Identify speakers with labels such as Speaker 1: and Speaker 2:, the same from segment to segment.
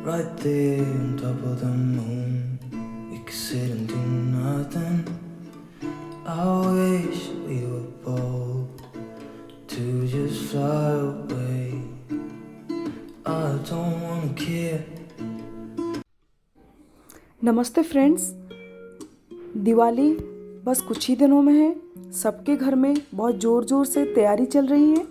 Speaker 1: right there on top of the moon. We could sit and do nothing. I wish we were bold to just fly away. I don't wanna care.
Speaker 2: नमस्ते friends, Diwali बस कुछ ही दिनों में है। सबके घर में बहुत ज़ोर ज़ोर से तैयारी चल रही है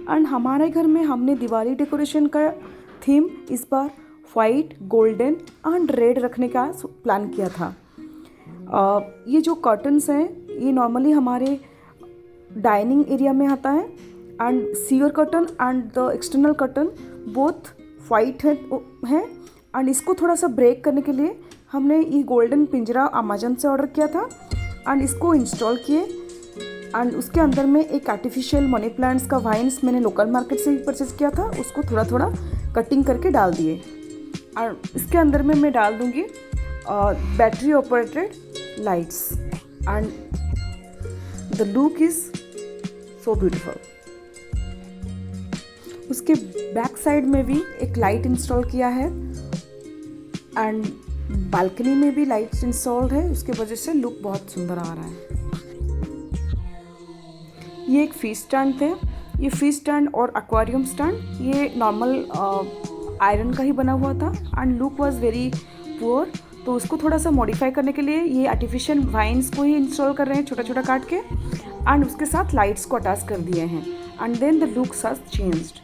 Speaker 2: एंड हमारे घर में हमने दिवाली डेकोरेशन का थीम इस बार वाइट, गोल्डन एंड रेड रखने का प्लान किया था। ये जो कर्टन्स हैं ये नॉर्मली हमारे डाइनिंग एरिया में आता है and sewer curtain and the external curtain both white है एंड इसको थोड़ा सा ब्रेक करने के लिए हमने ये गोल्डन पिंजरा अमेजन से ऑर्डर किया था एंड इसको इंस्टॉल किए एंड उसके अंदर में एक आर्टिफिशियल मनी प्लांट्स का वाइन्स मैंने लोकल मार्केट से ही परचेज़ किया था, उसको थोड़ा थोड़ा कटिंग करके डाल दिए और इसके अंदर में मैं डाल दूँगी battery operated lights and the look is so beautiful. उसके बैक साइड में भी एक लाइट इंस्टॉल किया है एंड बालकनी में भी लाइट्स इंस्टॉल्ड है, उसके वजह से लुक बहुत सुंदर आ रहा है। ये एक फिश स्टैंड थे, ये फिश स्टैंड और एक्वेरियम स्टैंड ये नॉर्मल आयरन का ही बना हुआ था and look was very poor, तो उसको थोड़ा सा मॉडिफाई करने के लिए ये आर्टिफिशियल वाइन्स को ही इंस्टॉल कर रहे हैं छोटा छोटा काट के एंड उसके साथ लाइट्स को अटैच कर दिए हैं and then the look has changed.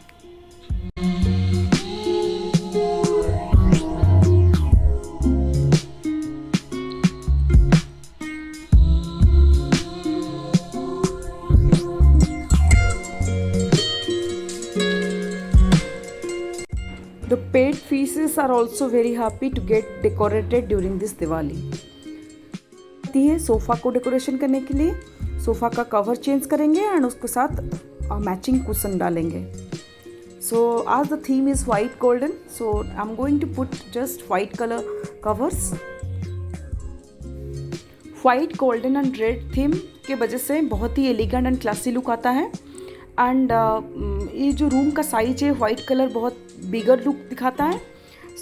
Speaker 2: The pet fishes are also very happy to get decorated during this Diwali. आती है सोफ़ा को डेकोरेशन करने के लिए, सोफ़ा का कवर चेंज करेंगे एंड उसके साथ मैचिंग कुशन डालेंगे। So as the theme is white golden, so I'm going to put just white color covers. White golden and red theme के वजह से बहुत ही एलिगेंट एंड क्लासी लुक आता है एंड ये जो रूम का साइज है वाइट कलर बहुत बिगर लुक दिखाता है,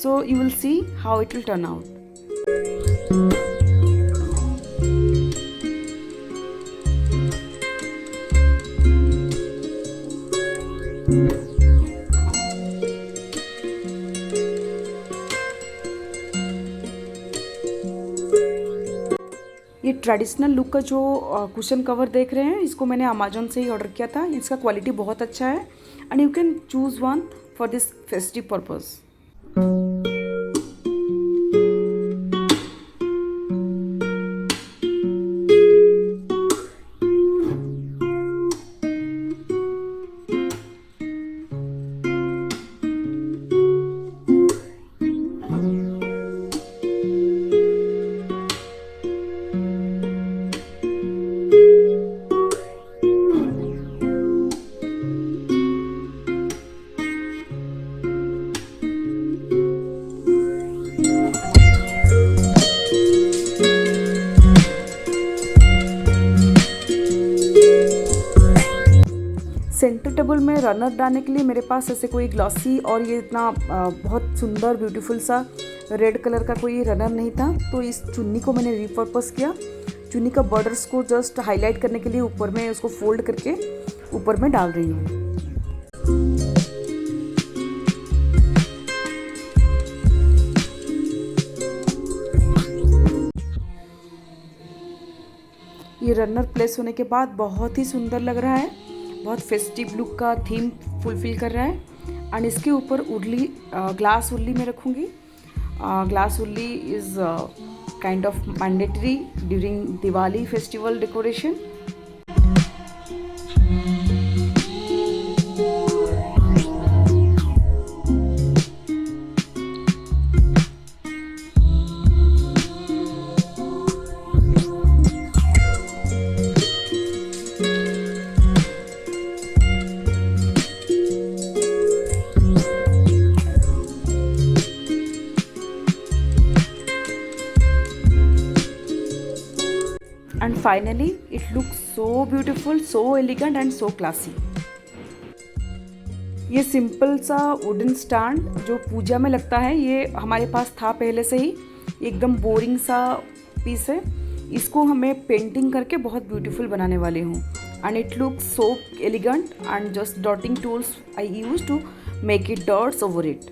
Speaker 2: so you will see how it will turn out. ये ट्रेडिशनल लुक का जो कुशन कवर देख रहे हैं इसको मैंने अमेजोन से ही ऑर्डर किया था, इसका क्वालिटी बहुत अच्छा है and you can choose one for this festive purpose. Centre table में रनर डालने के लिए मेरे पास ऐसे कोई ग्लॉसी और ये इतना बहुत सुंदर ब्यूटीफुल सा रेड कलर का कोई रनर नहीं था, तो इस चुन्नी को मैंने रीपर्पस किया। चुन्नी का बॉर्डर्स को जस्ट हाईलाइट करने के लिए ऊपर में उसको फोल्ड करके ऊपर में डाल रही हूँ। ये रनर प्लेस होने के बाद बहुत ही सुंदर लग रहा है, बहुत फेस्टिव लुक का थीम फुलफिल कर रहा है एंड इसके ऊपर उर्ली ग्लास उर्ली में रखूँगी। Glass urli is kind of mandatory during Diwali festival decoration. And finally, it looks so beautiful, so elegant and so classy. ये सिंपल सा वुडन स्टैंड जो पूजा में लगता है, ये हमारे पास था पहले से ही। एकदम बोरिंग सा पीस है। इसको हमें पेंटिंग करके बहुत ब्यूटीफुल बनाने वाली हूँ। And it looks so elegant and just dotting tools I use to make it dots over it.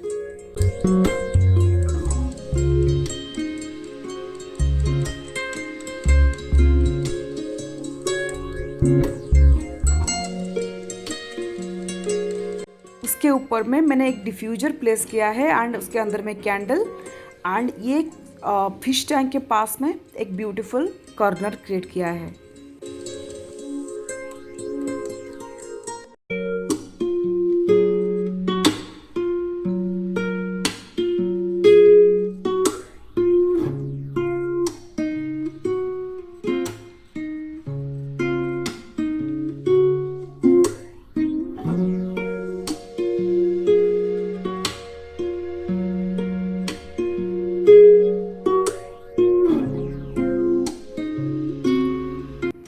Speaker 2: उसके ऊपर में मैंने एक डिफ्यूजर प्लेस किया है एंड उसके अंदर में कैंडल एंड ये फिश टैंक के पास में एक ब्यूटीफुल कॉर्नर क्रिएट किया है।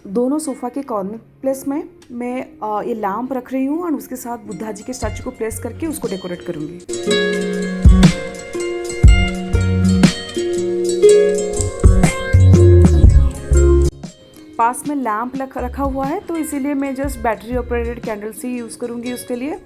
Speaker 2: दोनों सोफ़ा के कॉर्नर प्लेस में मैं ये लैम्प रख रही हूँ और उसके साथ बुद्धा जी के स्टैचू को प्लेस करके उसको डेकोरेट करूँगी। पास में लैम्प रखा हुआ है तो इसीलिए मैं जस्ट बैटरी ऑपरेटेड कैंडल्स ही यूज़ करूँगी उसके लिए।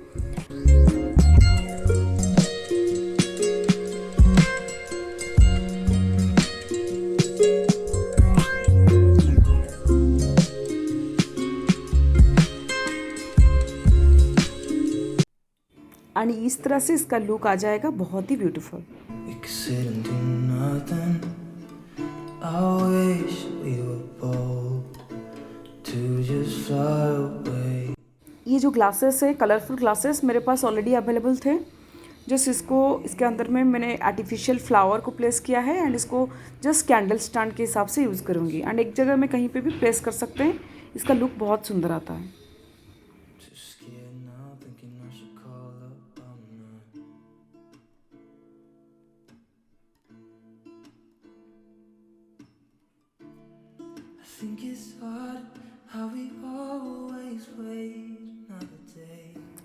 Speaker 2: एंड इस तरह से इसका लुक आ जाएगा बहुत ही ब्यूटीफुल। ये जो ग्लासेस है, कलरफुल ग्लासेस मेरे पास ऑलरेडी अवेलेबल थे। जस्ट इसके अंदर में मैंने आर्टिफिशियल फ्लावर को प्लेस किया है एंड इसको जस्ट कैंडल स्टैंड के हिसाब से यूज़ करूँगी। एंड एक जगह में कहीं पे भी प्लेस कर सकते हैं, इसका लुक बहुत सुंदर आता है।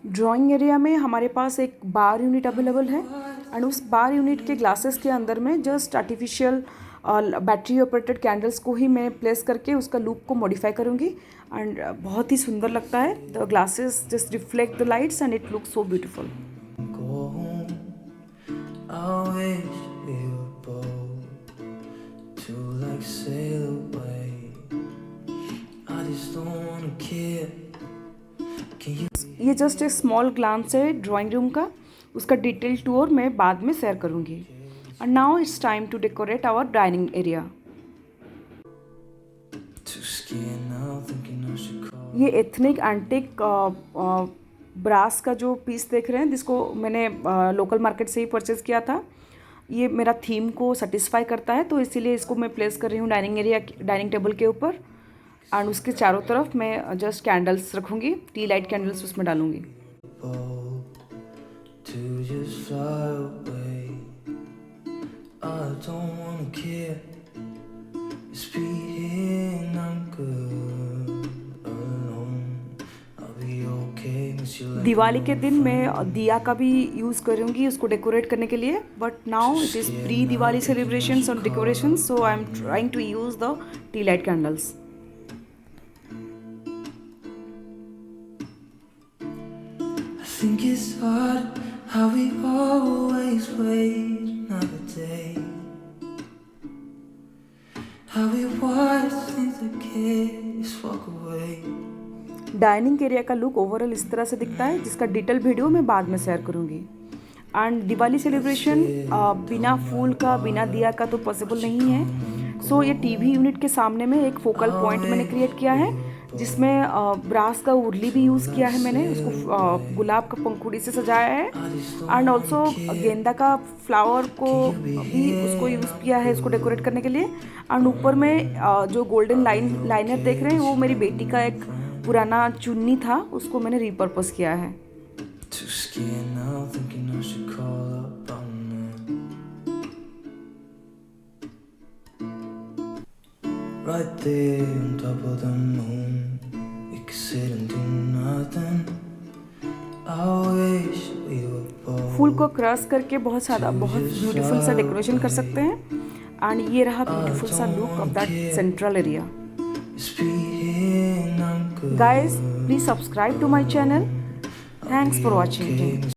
Speaker 2: ड्राइंग एरिया में हमारे पास एक बार यूनिट अवेलेबल है एंड उस बार यूनिट के ग्लासेस के अंदर में just artificial battery operated candles को ही मैं प्लेस करके उसका लुक को मॉडिफाई करूँगी एंड बहुत ही सुंदर लगता है। The glasses just reflect the lights and it looks so beautiful. ये जस्ट एक स्मॉल ग्लांस है ड्राइंग रूम का, उसका डिटेल टूर मैं बाद में शेयर करूँगी। And now it's time to decorate our dining area. ये एथनिक एंटिक ब्रास का जो पीस देख रहे हैं, जिसको मैंने लोकल मार्केट से ही परचेज़ किया था, ये मेरा थीम को सेटिस्फाई करता है तो इसीलिए इसको मैं प्लेस कर रही हूँ डाइनिंग टेबल के ऊपर। एंड उसके चारों तरफ मैं जस्ट कैंडल्स रखूँगी, टी लाइट कैंडल्स उसमें डालूँगी। दिवाली के दिन मैं दिया का भी यूज़ करूँगी उसको डेकोरेट करने के लिए, but now it is pre Diwali celebrations और decorations, so I am trying to use the tea light candles.
Speaker 1: Think it's odd how we always wait another day, how we watch things that kids walk away.
Speaker 2: Dining area का look overall इस तरह से दिखता है, जिसका detail video मैं बाद में शेयर करूँगी। एंड दिवाली सेलिब्रेशन बिना फूल का, बिना दिया का तो पॉसिबल नहीं है। सो ये टीवी यूनिट के सामने में एक फोकल पॉइंट मैंने क्रिएट किया है, जिसमें ब्रास का उर्ली भी यूज़ किया है मैंने, उसको गुलाब का पंखुड़ी से सजाया है। एंड ऑल्सो गेंदा का फ्लावर को भी उसको यूज़ किया है इसको डेकोरेट करने के लिए। एंड ऊपर में जो गोल्डन लाइनर देख रहे हैं, वो मेरी बेटी का एक पुराना चुन्नी था, उसको मैंने रिपर्पस किया है।
Speaker 1: Right there on top of the moon, we could sit and do nothing. I I wish we were both
Speaker 2: फूल को क्रश करके बहुत ब्यूटीफुल सा डेकोरेशन कर सकते हैं. एंड ये रहा ब्यूटीफुल सा look of that central area.
Speaker 1: being uncle.
Speaker 2: Guys, please subscribe to my channel. Thanks for watching.